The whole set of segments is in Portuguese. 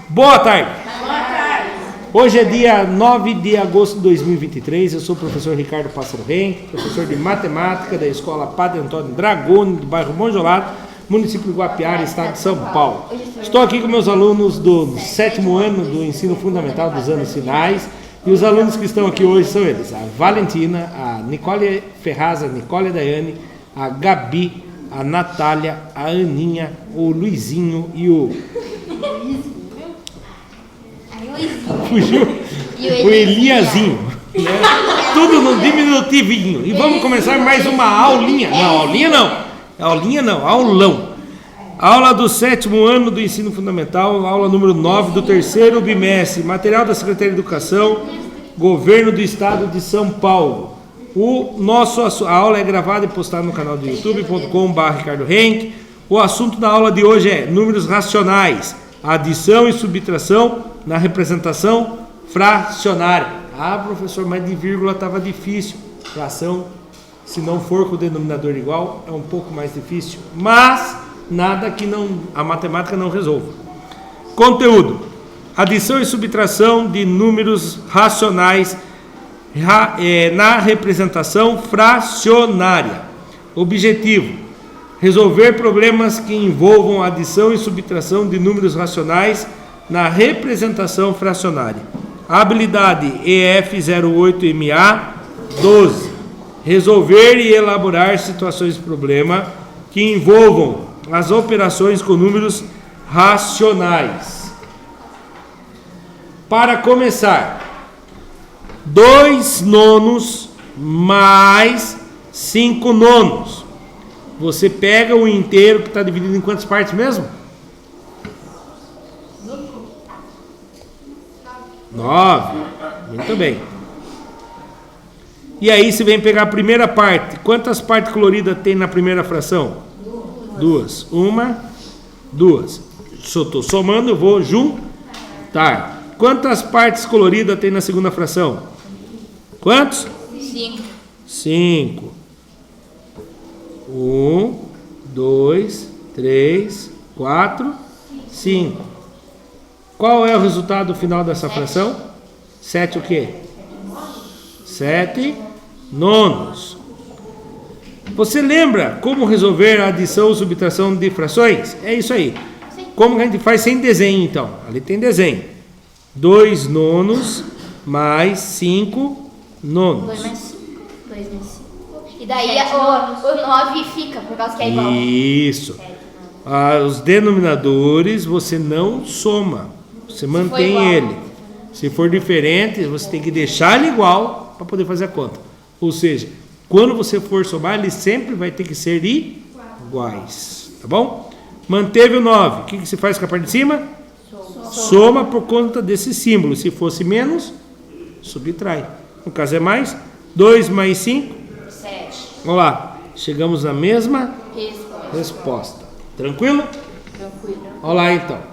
Boa tarde. Hoje é dia 9 de agosto de 2023. Eu sou o professor Ricardo Pássaro Renck, professor de matemática da Escola Padre Antônio Dragoni, do bairro Monjolato, município de Guapiara, estado de São Paulo. Estou aqui com meus alunos do 7º ano do ensino fundamental dos anos finais. E os alunos que estão aqui hoje são eles: a Valentina, a Nicole Ferraz, a Nicole Daiane, a Gabi, a Natália, a Aninha, o Luizinho e o... Fugiu? O Eliazinho, né? Tudo no diminutivinho. E vamos começar mais uma aulinha. Não, aulinha não. Aulinha não, aulão. Aula do 7º ano do ensino fundamental, aula número 9 do 3º bimestre. Material da Secretaria de Educação, Governo do Estado de São Paulo. A aula é gravada e postada no canal do youtube.com/Ricardo Renck. O assunto da aula de hoje é números racionais, adição e subtração na representação fracionária. Ah, professor, mas de vírgula estava difícil. Fração, se não for com o denominador igual, é um pouco mais difícil. Mas nada que a matemática não resolva. Conteúdo: adição e subtração de números racionais na representação fracionária. Objetivo: resolver problemas que envolvam adição e subtração de números racionais na representação fracionária. Habilidade EF08MA 12. Resolver e elaborar situações de problema que envolvam as operações com números racionais. Para começar, 2 nonos mais 5 nonos. Você pega o inteiro que está dividido em quantas partes mesmo? 9. Muito bem. E aí você vem pegar a primeira parte. Quantas partes coloridas tem na primeira fração? 2. 1, 2. Se eu estou somando, eu vou juntar. Quantas partes coloridas tem na segunda fração? Quantos? 5. 1, 2, 3, 4, 5. Qual é o resultado final dessa fração? 7 o quê? 7 nonos. Você lembra como resolver a adição ou subtração de frações? É isso aí. Como que a gente faz sem desenho, então? Ali tem desenho. 2 nonos mais 5 nonos. 2 mais 5. 2 mais 5. E daí o 9 fica, por causa que é igual. Isso. Os denominadores você não soma. Você mantém ele. Se for diferente, você tem que deixar ele igual para poder fazer a conta. Ou seja, quando você for somar, ele sempre vai ter que ser iguais. Tá bom? Manteve o 9. O que se faz com a parte de cima? Soma por conta desse símbolo. Se fosse menos, subtrai. No caso é mais. 2 mais 5? 7. Vamos lá. Chegamos na mesma resposta. Tranquilo? Tranquilo. Olha lá então.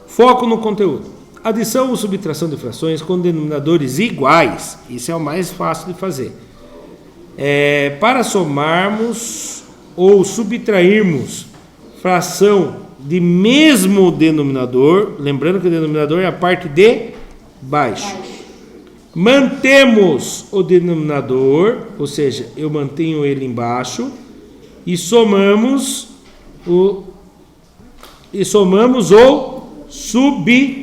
Foco no conteúdo. Adição ou subtração de frações com denominadores iguais. Isso é o mais fácil de fazer. Para somarmos ou subtrairmos fração de mesmo denominador, lembrando que o denominador é a parte de baixo. Mantemos o denominador, ou seja, eu mantenho ele embaixo, e somamos ou subtraímos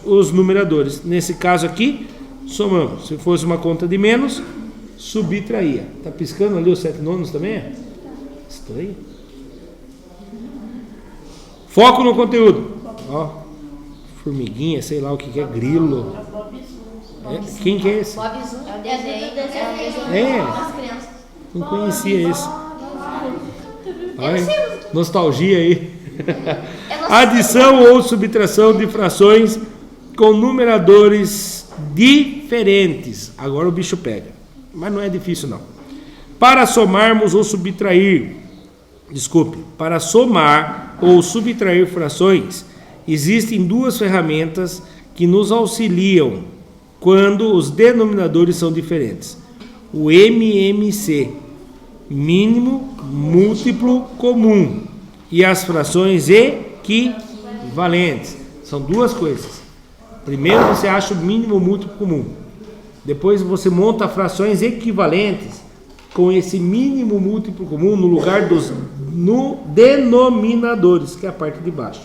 os numeradores. Nesse caso aqui, somamos. Se fosse uma conta de menos, subtraía. Tá piscando ali os 7 nonos também? Estranho. Foco no conteúdo. Ó, formiguinha, sei lá o que é, grilo. Quem que é esse? Não conhecia esse. Ai, nostalgia aí. Adição ou subtração de frações com numeradores diferentes. Agora o bicho pega. Mas não é difícil não. Para somarmos ou subtrair, para somar ou subtrair frações, existem 2 ferramentas que nos auxiliam quando os denominadores são diferentes. O MMC, mínimo múltiplo comum, e as frações equivalentes. São duas coisas. Primeiro você acha o mínimo múltiplo comum. Depois você monta frações equivalentes com esse mínimo múltiplo comum no lugar dos denominadores, que é a parte de baixo.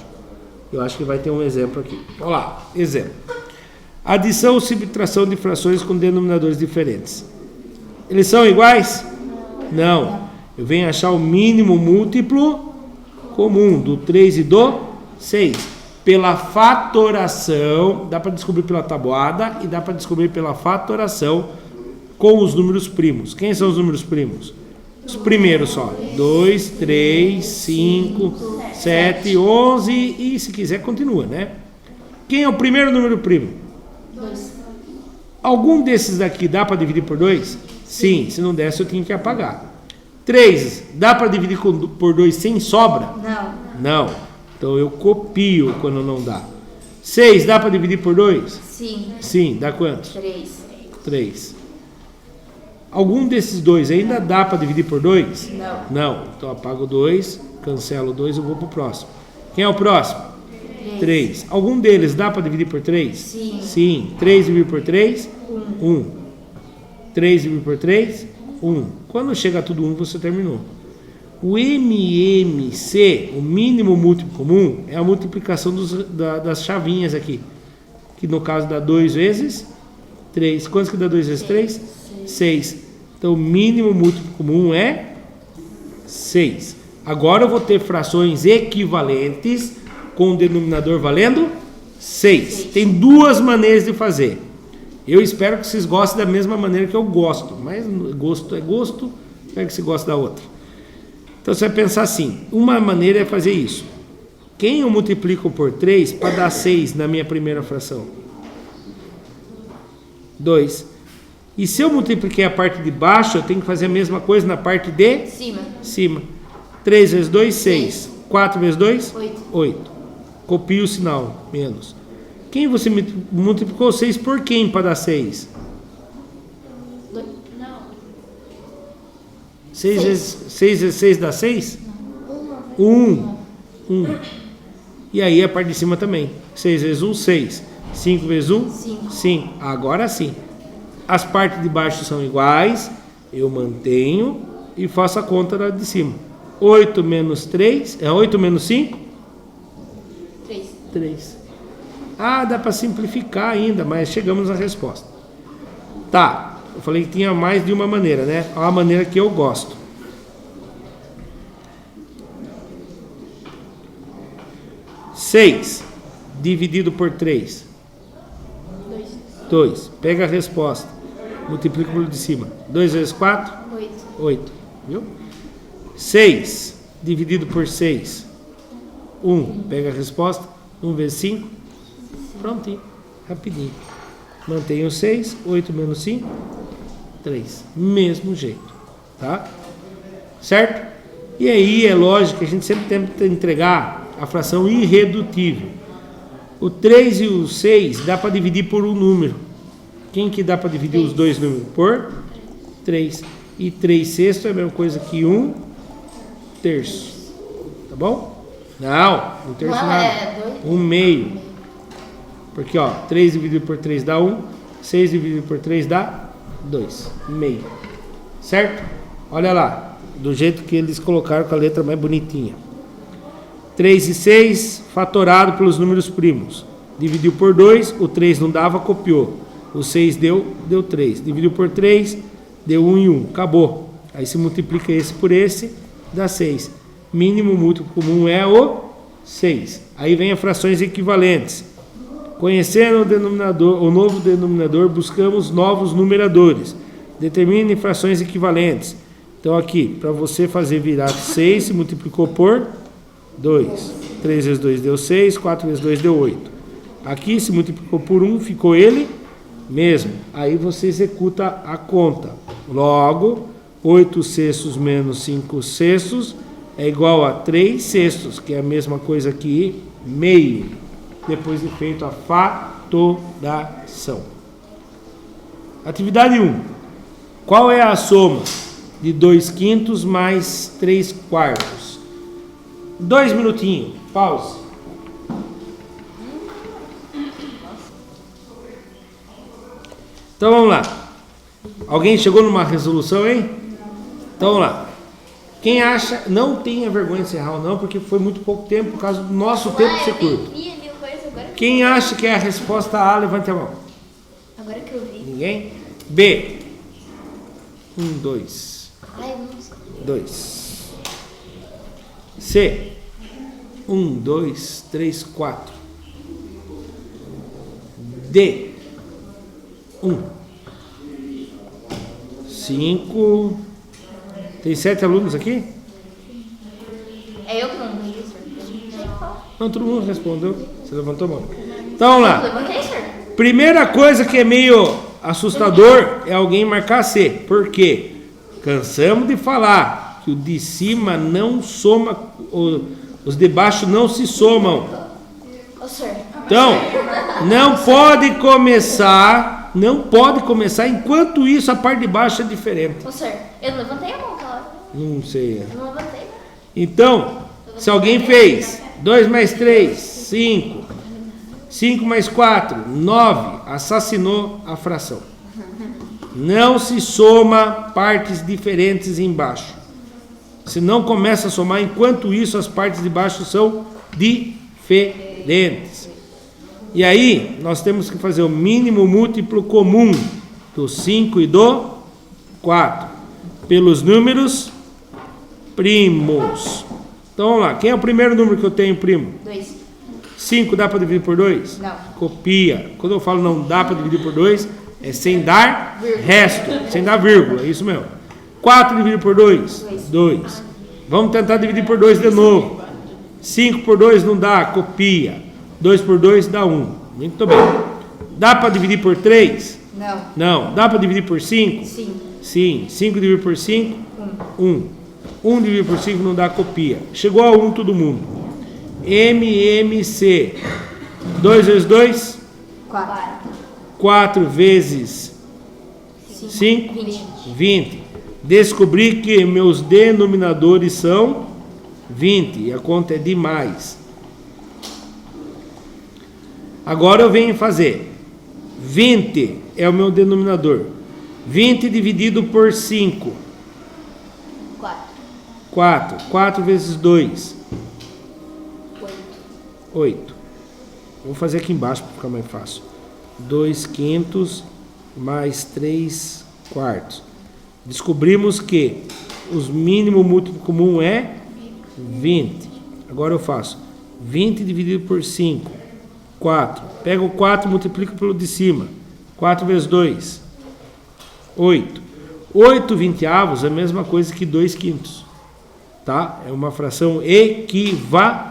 Eu acho que vai ter um exemplo aqui. Olha lá, exemplo. Adição ou subtração de frações com denominadores diferentes. Eles são iguais? Não. Eu venho achar o mínimo múltiplo comum do 3 e do 6. Pela fatoração, dá para descobrir pela tabuada e dá para descobrir pela fatoração com os números primos. Quem são os números primos? Os primeiros só. 2, 3, 5, 7, 11 e se quiser continua, né? Quem é o primeiro número primo? 2. Algum desses daqui dá para dividir por 2? Sim, se não desse eu tinha que apagar. 3, dá para dividir por 2 sem sobra? Não. Então eu copio quando não dá. 6, dá para dividir por 2? Sim. Sim, dá quanto? 3. Algum desses dois ainda dá para dividir por 2? Não. Então apago 2, cancelo 2 e vou para o próximo. Quem é o próximo? 3. Algum deles dá para dividir por 3? Sim. 3 dividido por 3? 1. 3 dividido por 3? 1. Quando chega tudo 1, você terminou. O MMC, o mínimo múltiplo comum, é a multiplicação das chavinhas aqui. Que no caso dá 2 vezes 3. Quantos que dá 2 vezes 3? 6. Então o mínimo múltiplo comum é 6. Agora eu vou ter frações equivalentes com o denominador valendo 6. Tem duas maneiras de fazer. Eu espero que vocês gostem da mesma maneira que eu gosto. Mas gosto é gosto, espero que você goste da outra. Então você vai pensar assim, uma maneira é fazer isso. Quem eu multiplico por 3 para dar 6 na minha primeira fração? 2. E se eu multipliquei a parte de baixo, eu tenho que fazer a mesma coisa na parte de cima. 3 vezes 2, 6. 4 vezes 2? 8. Copio o sinal, menos. Quem você multiplicou 6 por quem para dar 6? 6 vezes 6 dá 6? 1. E aí a parte de cima também. 6 vezes 1, 6. 5 vezes 1? 5. Agora sim. As partes de baixo são iguais. Eu mantenho e faço a conta da de cima. 8 menos 3. 8 menos 5? 3. Ah, dá para simplificar ainda, mas chegamos na resposta. Tá. Eu falei que tinha mais de uma maneira, né? É a maneira que eu gosto. 6 dividido por 3. 2. Pega a resposta. Multiplica pelo de cima. 2 vezes 4? 8. Viu? 6 dividido por 6. 1. Pega a resposta. 1 vezes 5. Prontinho. Rapidinho. Mantenho 6. 8 menos 5. 3. Mesmo jeito. Tá? Certo? E aí é lógico que a gente sempre tenta entregar a fração irredutível. O 3 e o 6 dá para dividir por um número. Quem que dá para dividir 3. Os dois números? Por 3. E 3 sextos é a mesma coisa que 1 terço. Tá bom? Não, 1 terço nada. 1 meio. Porque, ó, 3 dividido por 3 dá 1. 6 dividido por 3 dá 2. Meio. Certo? Olha lá. Do jeito que eles colocaram com a letra mais bonitinha. 3 e 6 fatorado pelos números primos. Dividiu por 2, o 3 não dava, copiou. O 6 deu 3. Dividiu por 3, deu 1 e 1. Acabou. Aí se multiplica esse por esse, dá 6. Mínimo múltiplo comum é o 6. Aí vem as frações equivalentes. Conhecendo o novo denominador, buscamos novos numeradores. Determine frações equivalentes. Então aqui, para você fazer virar 6, se multiplicou por 2. 3 vezes 2 deu 6, 4 vezes 2 deu 8. Aqui se multiplicou por 1, ficou ele mesmo. Aí você executa a conta. Logo, 8 sextos menos 5 sextos é igual a 3 sextos, que é a mesma coisa que meio, depois de feito a fatoração. Atividade 1. Qual é a soma de 2 quintos mais 3 quartos? 2 minutinhos. Pause. Então vamos lá. Alguém chegou numa resolução, hein? Então vamos lá. Quem acha, não tenha vergonha de encerrar ou não, porque foi muito pouco tempo, por causa do nosso tempo ser curto. Quem acha que é a resposta A, levante a mão. Agora que eu vi. Ninguém? B. 1, 2. Ai, eu não sei. 2. C. 1, 2, 3, 4. D. 1. 5. Tem 7 alunos aqui? É eu que não vi, senhor. Não, todo mundo respondeu. Você levantou a mão. Então vamos lá. Levantei, senhor. Primeira coisa que é meio assustador é alguém marcar C. Por quê? Cansamos de falar que o de cima não soma, os de baixo não se somam. Ô, senhor. Então, não pode começar enquanto isso a parte de baixo é diferente. Ô, senhor, eu não levantei a mão, claro. Não sei. Eu não levantei. Então, se alguém fez 2 mais 3, 5. 5 mais 4, 9. Assassinou a fração. Não se soma partes diferentes embaixo. Se não começa a somar, enquanto isso as partes de baixo são diferentes. E aí, nós temos que fazer o mínimo múltiplo comum do 5 e do 4. Pelos números primos. Então vamos lá, quem é o primeiro número que eu tenho primo? 2. 5 dá para dividir por 2? Não. Copia. Quando eu falo não dá para dividir por 2, é sem dar resto, sem dar vírgula, é isso mesmo. 4 dividido por 2? 2. Vamos tentar dividir por 2 de novo. 5 por 2 não dá, copia. 2 por 2 dá 1. Muito bem. Dá para dividir por 3? Não. Não. Dá para dividir por 5? Sim. Sim. 5 dividido por 5? 1. 1 dividido por 5 não dá, copia. Chegou a 1 todo mundo. MMC. 2 vezes 2? 4. 4 vezes 5? 20. Descobri que meus denominadores são 20. E a conta é demais. Agora eu venho fazer. 20 é o meu denominador. 20 dividido por 5. 4. 4 vezes 2. 8. Vou fazer aqui embaixo para ficar mais fácil. 2 quintos mais 3 quartos. Descobrimos que os mínimo múltiplo comum é 20. Agora eu faço 20 dividido por 5. 4. Pega o 4 e multiplica pelo de cima. 4 vezes 2. 8. 8 vinteavos é a mesma coisa que 2 quintos. Tá? É uma fração equivalente.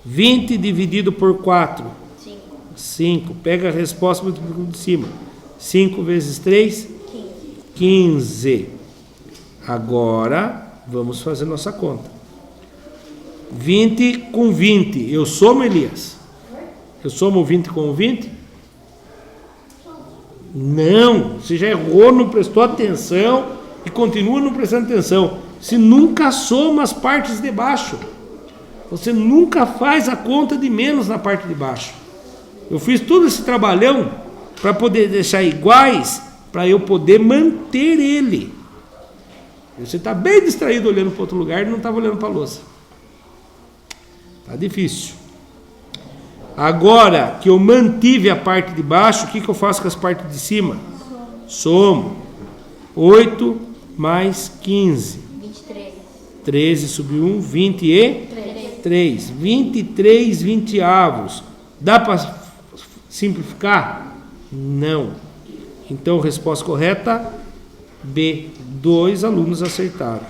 20 dividido por 4. 5. Pega a resposta e multiplica pelo de cima. 5 vezes 3. 15. Agora, vamos fazer nossa conta. 20 com 20. Eu somo, Elias? Eu somo 20 com 20? Não. Você já errou, não prestou atenção e continua não prestando atenção. Você nunca soma as partes de baixo. Você nunca faz a conta de menos na parte de baixo. Eu fiz todo esse trabalhão para poder deixar iguais, para eu poder manter ele. Você está bem distraído olhando para outro lugar e não estava olhando para a louça. Está difícil. Agora que eu mantive a parte de baixo, o que eu faço com as partes de cima? Somo. 8 mais 15. 23. 13 subiu 1, 23. 23 vinteavos. Dá para simplificar? Não. Então, resposta correta, B. 2 alunos acertaram.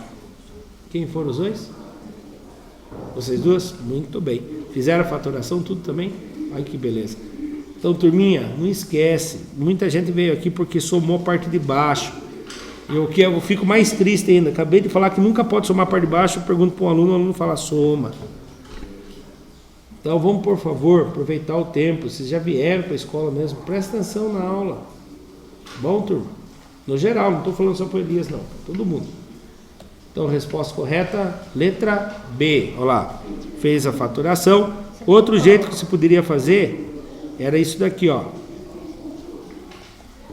Quem foram os dois? Vocês duas? Muito bem. Fizeram a fatoração, tudo também? Ai, que beleza. Então, turminha, não esquece. Muita gente veio aqui porque somou a parte de baixo. Eu fico mais triste ainda. Acabei de falar que nunca pode somar a parte de baixo. Eu pergunto para um aluno, o aluno fala soma. Então, vamos, por favor, aproveitar o tempo. Vocês já vieram para a escola mesmo. Presta atenção na aula. Bom, turma? No geral, não estou falando só para o Elias, não. Todo mundo. Então, resposta correta, letra B. Olha lá, fez a faturação. Outro jeito que você poderia fazer era isso daqui, ó.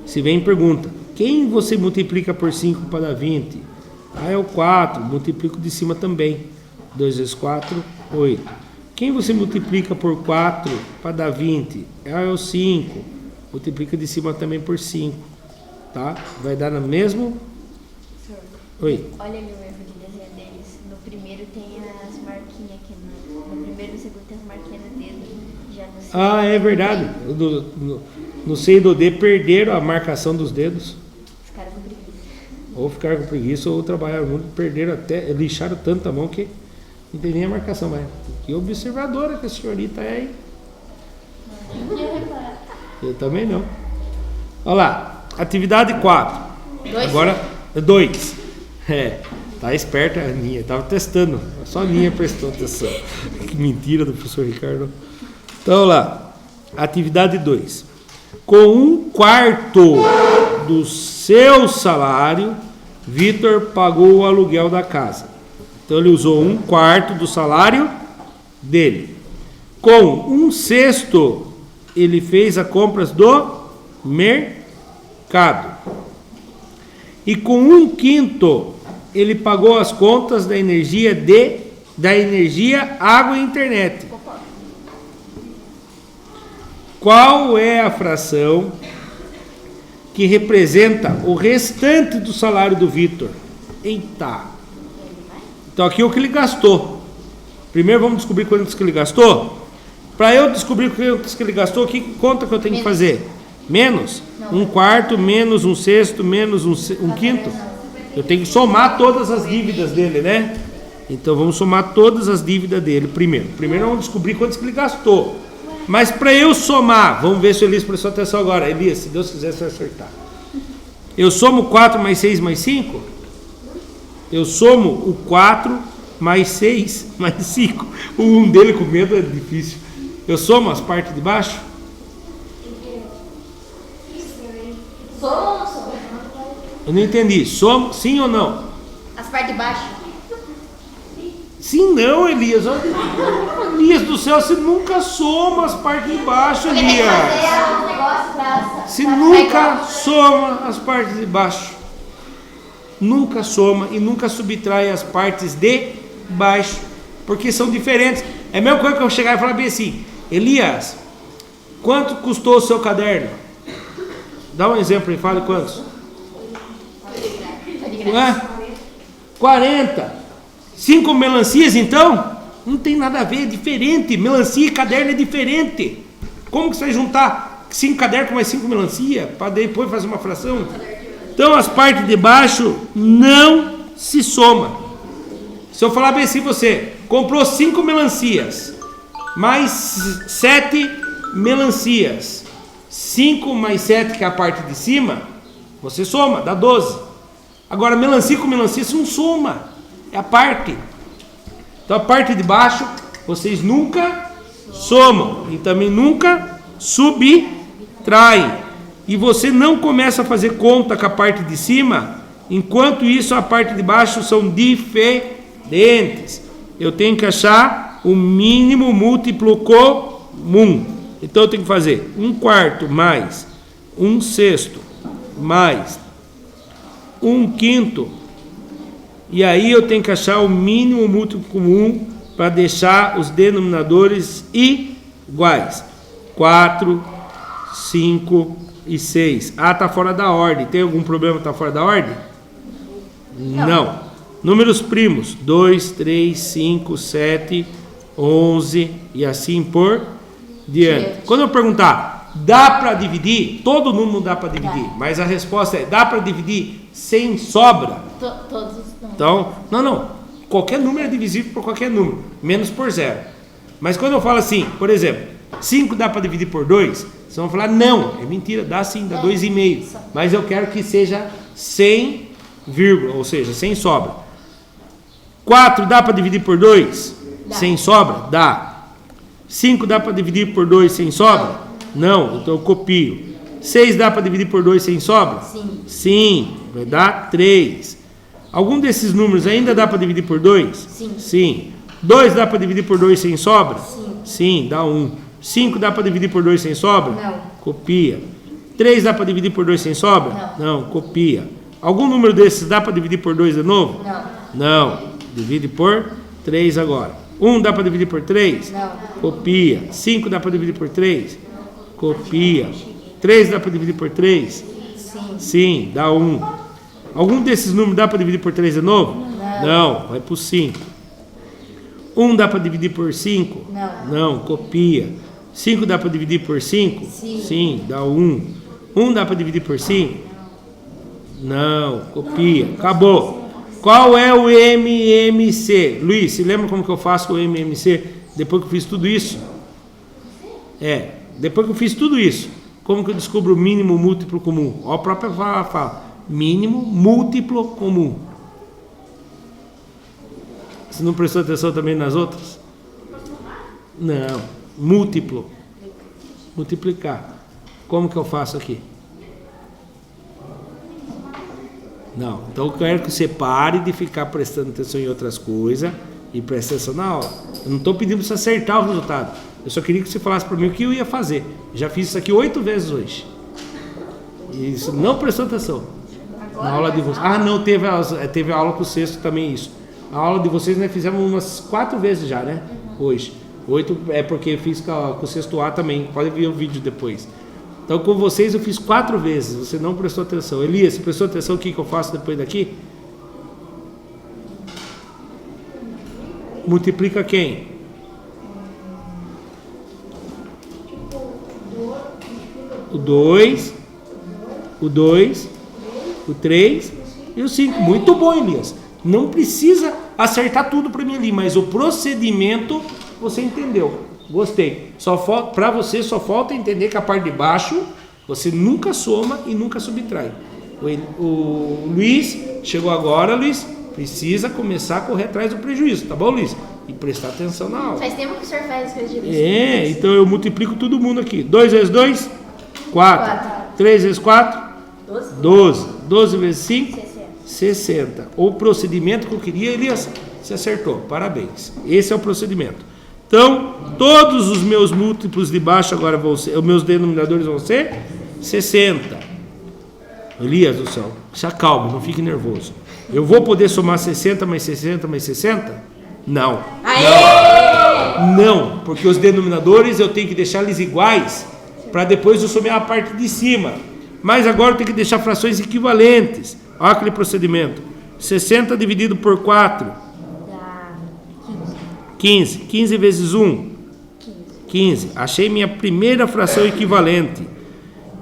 Se vem pergunta, quem você multiplica por 5 para dar 20? Ah, é o 4, multiplico de cima também. 2 vezes 4, 8. Quem você multiplica por 4 para dar 20? Ah, é o 5, multiplica de cima também por 5. Tá? Vai dar no mesmo... Oi. Olha ali o erro de desenho deles. No primeiro tem as marquinhas aqui. No primeiro e no segundo tem as marquinhas no dedo. Já no segundo, Ah, é verdade. No C e do D perderam a marcação dos dedos. os caras com preguiça. Ou ficaram com preguiça ou trabalharam muito, perderam até, lixaram tanto a mão que não tem nem a marcação mais. Que observadora que a senhorita é aí. Eu também não. Olha lá, atividade 4. Agora, 2. Tá esperta a Aninha, tava testando. Só a Aninha prestou atenção. Que mentira do professor Ricardo. Então, olha lá, atividade 2. Com 1/4 do seu salário, Vitor pagou o aluguel da casa. Então, ele usou 1/4 do salário dele. Com 1/6, ele fez as compras do mercado. E com 1/5, ele pagou as contas da energia, água e internet. Qual é a fração que representa o restante do salário do Vitor? Eita! Então aqui é o que ele gastou. Primeiro vamos descobrir quanto que ele gastou. Para eu descobrir quanto que ele gastou, que conta que eu tenho que fazer? Menos? 1/4 menos 1/6 menos 1/5. Eu tenho que somar todas as dívidas dele, né? Então vamos somar todas as dívidas dele primeiro. Primeiro vamos descobrir quanto que ele gastou. Mas para eu somar, vamos ver se o Elias prestou atenção agora. Elias, se Deus quiser, você vai acertar. Eu somo 4 mais 6 mais 5? Eu somo o 4 mais 6 mais 5. O 1 dele com medo é difícil. Eu somo as partes de baixo? Soma ou não soma? Eu não entendi. Somo, sim ou não? As partes de baixo. Sim, não, Elias. Elias do céu, você nunca soma as partes de baixo, Porque tem que Elias. fazer um negócio pra... Você nunca soma as partes de baixo. Nunca soma e nunca subtrai as partes de baixo. Porque são diferentes. É a mesma coisa que eu chegar e falar bem assim: Elias, quanto custou o seu caderno? Dá um exemplo e fale quantos. 40. 5 melancias então? Não tem nada a ver, é diferente. Melancia e caderno é diferente. Como que você vai juntar 5 cadernos com mais 5 melancia para depois fazer uma fração? Então as partes de baixo não se somam. Se eu falar bem assim, você comprou 5 melancias mais 7 melancias, 5 mais 7 que é a parte de cima, você soma, dá 12. Agora melancia com melancia você não soma, é a parte. Então a parte de baixo vocês nunca somam e também nunca subtraem. E você não começa a fazer conta com a parte de cima, enquanto isso a parte de baixo são diferentes. Eu tenho que achar o mínimo múltiplo comum. Então eu tenho que fazer 1/4 mais 1/6 mais 1/5. E aí eu tenho que achar o mínimo múltiplo comum para deixar os denominadores iguais. 4, 5 e 6. Ah, está fora da ordem. Tem algum problema? Está fora da ordem? Não. Números primos: 2, 3, 5, 7, 11 e assim por diante. Quando eu perguntar, dá para dividir? Todo número dá para dividir. Mas a resposta é, dá para dividir sem sobra? Todos não. Então, não. Qualquer número é divisível por qualquer número, menos por 0. Mas quando eu falo assim, por exemplo, 5 dá para dividir por 2, vocês vão falar, não, é mentira, dá sim, dá 2,5. Mas eu quero que seja sem vírgula, ou seja, sem sobra. 4 dá para dividir por 2? Sem sobra? Dá. 5 dá para dividir por 2 sem sobra? Não, então eu copio. 6 dá para dividir por 2 sem sobra? Sim. Sim, vai dar 3. Algum desses números ainda dá para dividir por 2? Sim. Sim. 2 dá para dividir por 2 sem sobra? Sim. Sim, dá 1. 5 dá para dividir por 2 sem sobra? Não. Copia. 3 dá para dividir por 2 sem sobra? Não, copia. Algum número desses dá para dividir por 2 de novo? Não. Divide por 3 agora. 1 dá para dividir por 3? Não. Copia. 5 dá para dividir por 3? Copia. 3 dá para dividir por 3? Sim, dá 1. Algum desses números dá para dividir por 3 de novo? Não, vai para o 5. 1 dá para dividir por 5? Não, copia. 5 dá para dividir por 5? Sim, dá 1. 1 dá para dividir por 5? Não, copia. Acabou. Qual é o MMC? Luiz, você lembra como que eu faço o MMC depois que eu fiz tudo isso? Depois que eu fiz tudo isso, como que eu descubro o mínimo múltiplo comum? Ó, a própria fala, mínimo múltiplo comum. Você não prestou atenção também nas outras? Não, múltiplo. Multiplicar. Como que eu faço aqui? Não, então eu quero que você pare de ficar prestando atenção em outras coisas e preste atenção na aula. Eu não estou pedindo para você acertar o resultado. Eu só queria que você falasse para mim o que eu ia fazer. Já fiz isso aqui 8 vezes hoje. E isso não prestou atenção. Na aula de vocês. Não, teve a aula com o sexto também isso. A aula de vocês nós fizemos umas 4 vezes já, né? Hoje. 8 é porque eu fiz com o sexto A também. Pode ver o vídeo depois. Então com vocês eu fiz 4 vezes. Você não prestou atenção. Elias, você prestou atenção o que eu faço depois daqui? Multiplica quem? O 2, o 3 e o 5. Muito bom, Elias. Não precisa acertar tudo para mim ali, mas o procedimento você entendeu. Gostei. Para você só falta entender que a parte de baixo você nunca soma e nunca subtrai. O Luiz chegou agora, Luiz. Precisa começar a correr atrás do prejuízo, tá bom, Luiz? E prestar atenção na aula. Faz tempo que o senhor faz coisa de Luiz. Então eu multiplico todo mundo aqui. 2 vezes 2, 4. 3 vezes 4, 12. 12 vezes 5, 60. O procedimento que eu queria, Elias, você acertou. Parabéns. Esse é o procedimento. Então, todos os meus múltiplos de baixo agora vão ser, os meus denominadores vão ser 60. Elias do céu, se acalme, não fique nervoso. Eu vou poder somar 60 mais 60 mais 60? Não. Não, porque os denominadores eu tenho que deixar eles iguais para depois eu somar a parte de cima. Mas agora eu tenho que deixar frações equivalentes. Olha aquele procedimento. 60 dividido por 4. 15. 15 vezes 1. 15. Achei minha primeira fração equivalente.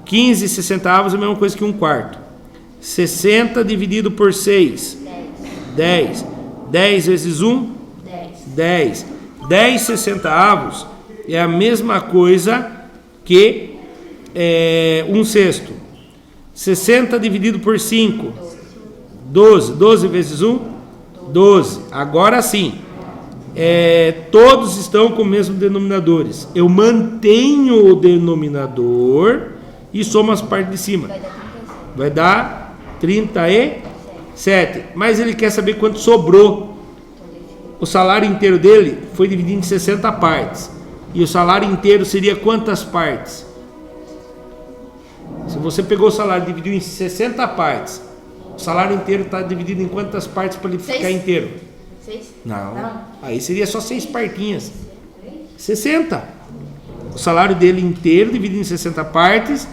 15 60avos é a mesma coisa que 1/4. 60 dividido por 6. 10. 10 vezes 1. 10. 10 60avos é a mesma coisa que 1/6. 60 dividido por 5. 12. 12 vezes 1. 12. Agora sim. Todos estão com os mesmos denominadores. Eu mantenho o denominador e somo as partes de cima. Vai dar 37. Mas ele quer saber quanto sobrou. O salário inteiro dele foi dividido em 60 partes. E o salário inteiro seria quantas partes? Se você pegou o salário e dividiu em 60 partes, o salário inteiro está dividido em quantas partes para ele ficar inteiro? 6? Não. Aí seria só 6 partinhas. 60. O salário dele inteiro dividido em 60 partes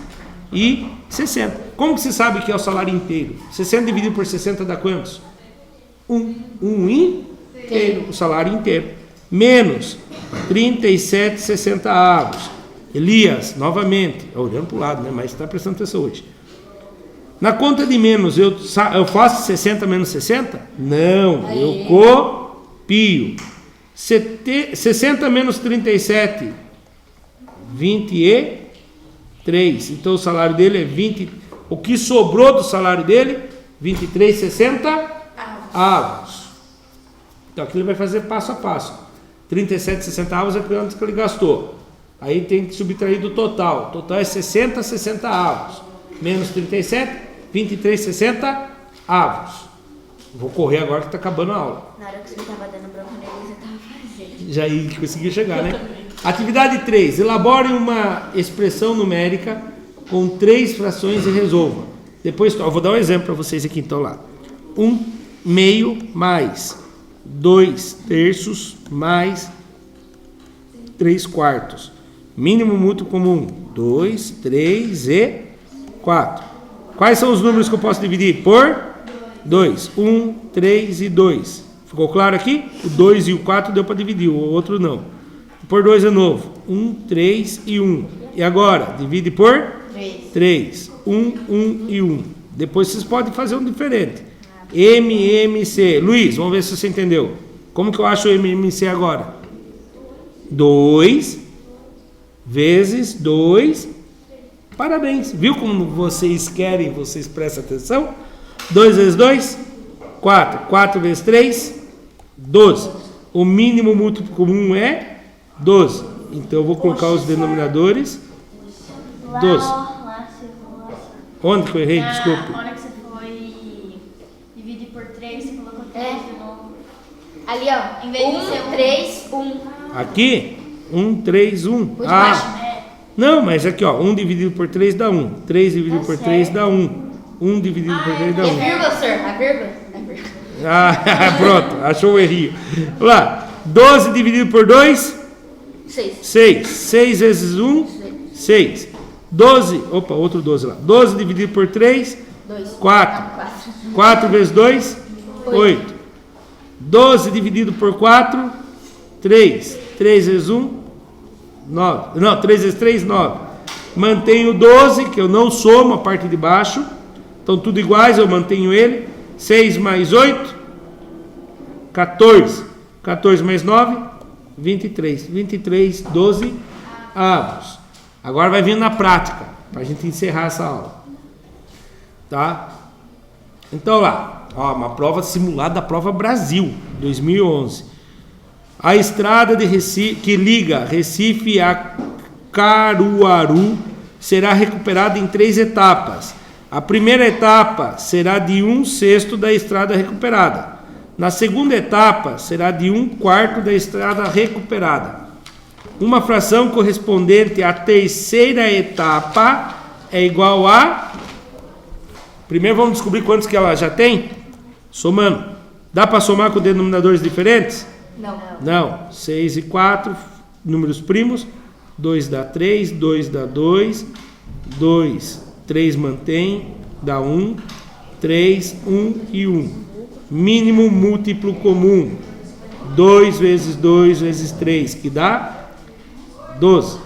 e 60. Como que você sabe que é o salário inteiro? 60 dividido por 60 dá quantos? 1 inteiro. O salário inteiro. Menos 37 60avos. Elias, novamente, olhando para o lado, né? Mas está prestando atenção hoje. Na conta de menos, eu faço 60 menos 60? Não, eu copio. 60 menos 37, 23. Então o salário dele é 20. O que sobrou do salário dele? 23 60avos. Então aqui ele vai fazer passo a passo. 37 60avos é quanto que ele gastou. Aí tem que subtrair do total. O total é 60 60avos. Menos 37, 23 60avos. Vou correr agora que está acabando a aula. Na hora que você estava dando bronca nele, você estava fazendo. Já conseguiu chegar, né? Atividade 3. Elabore uma expressão numérica com 3 frações e resolva. Depois, eu vou dar um exemplo para vocês aqui, então, lá. 1 meio mais 2 terços mais 3 quartos. Mínimo múltiplo comum, 2, 3 e 4. Quais são os números que eu posso dividir? Por 2. 1, 3 e 2. Ficou claro aqui? O 2 e o 4 deu para dividir, o outro não. Por 2 é novo. 1, 3 e 1. E agora? Divide por 3. 1, 1 e 1. Depois vocês podem fazer um diferente. MMC. Luiz, vamos ver se você entendeu. Como que eu acho o MMC agora? 2 vezes 2. Parabéns. Viu como vocês querem? Vocês prestam atenção? 2 vezes 2? 4. 4 vezes 3? 12. O mínimo múltiplo comum é 12. Então eu vou colocar os denominadores. 12. Onde que eu errei? Desculpe. Na hora que você foi dividir por 3, você colocou 3 de novo. Ali, ó. Em vez de ser 3, 1. Aqui? 1, 3, 1. Por baixo. Não, mas aqui, ó. 1 dividido por 3 dá 1. 3 dividido por 3 dá 1. 1 dividido por 3 dá 1. É vírgula, senhor. A vírgula. Pronto. Achou o errinho. Vamos lá. 12 dividido por 2? 6. 6. 6 vezes 1? 6. 12. Opa, outro 12 lá. 12 dividido por 3? 2. 4. 4 vezes 2? 8. 12 dividido por 4? 3. 3 vezes 1? 9. Não, 3 vezes 3? 9. Mantenho 12, que eu não somo a parte de baixo. Então, tudo iguais, eu mantenho ele. 6 mais 8? 14. 14 mais 9? 23. 23, 12 avos. Agora vai vir na prática, para a gente encerrar essa aula. Tá? Então, lá. Ó, uma prova simulada da Prova Brasil, 2011. A estrada de Recife, que liga Recife a Caruaru será recuperada em 3 etapas. A primeira etapa será de 1/6 da estrada recuperada. Na segunda etapa será de 1/4 da estrada recuperada. Uma fração correspondente à terceira etapa é igual a... Primeiro vamos descobrir quantos que ela já tem? Somando. Dá para somar com denominadores diferentes? Não. 6 e 4, números primos. 2 dá 3, 2 dá 2, 2, 3 mantém, dá 1, 3, 1 e 1. Mínimo múltiplo comum. 2 vezes 2 vezes 3, que dá 12.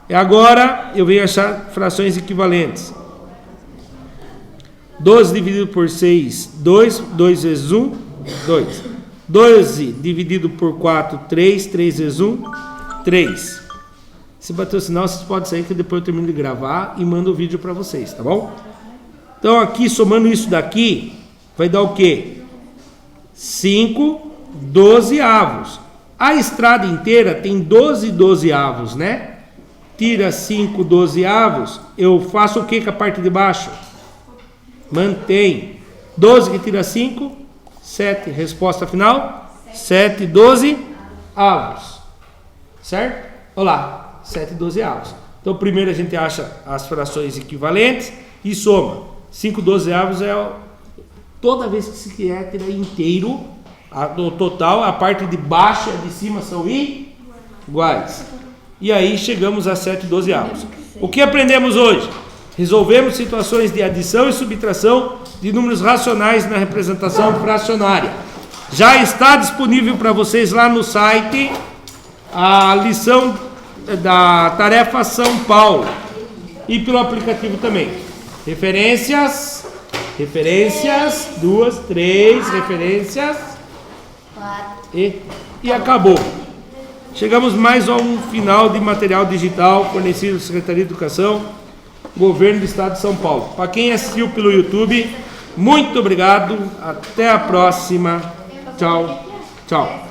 E agora eu venho achar frações equivalentes. 12 dividido por 6, 2. 2 vezes 1, 2. 12 dividido por 4, 3. 3 vezes 1, 3. Se bater o sinal, vocês podem sair que depois eu termino de gravar e mando o vídeo para vocês, tá bom? Então aqui, somando isso daqui, vai dar o quê? 5 dozeavos. A estrada inteira tem 12 dozeavos, né? Tira 5 dozeavos, eu faço o que com a parte de baixo? Mantém. 12 que tira 5, 7. Resposta final? 7 dozeavos. Certo? Olha lá. 7 dozeavos. Então, primeiro a gente acha as frações equivalentes e soma. 5 dozeavos é toda vez que se quer ter inteiro, o total, a parte de baixo e a de cima são iguais. E aí chegamos a 7 dozeavos. O que aprendemos hoje? Resolvemos situações de adição e subtração de números racionais na representação fracionária. Já está disponível para vocês lá no site a lição da tarefa São Paulo e pelo aplicativo também. Referências, 2, 3 referências 4 e acabou. Chegamos mais a um final de material digital fornecido da Secretaria de Educação, Governo do Estado de São Paulo. Para quem assistiu pelo YouTube, muito obrigado. Até a próxima. Tchau. Tchau.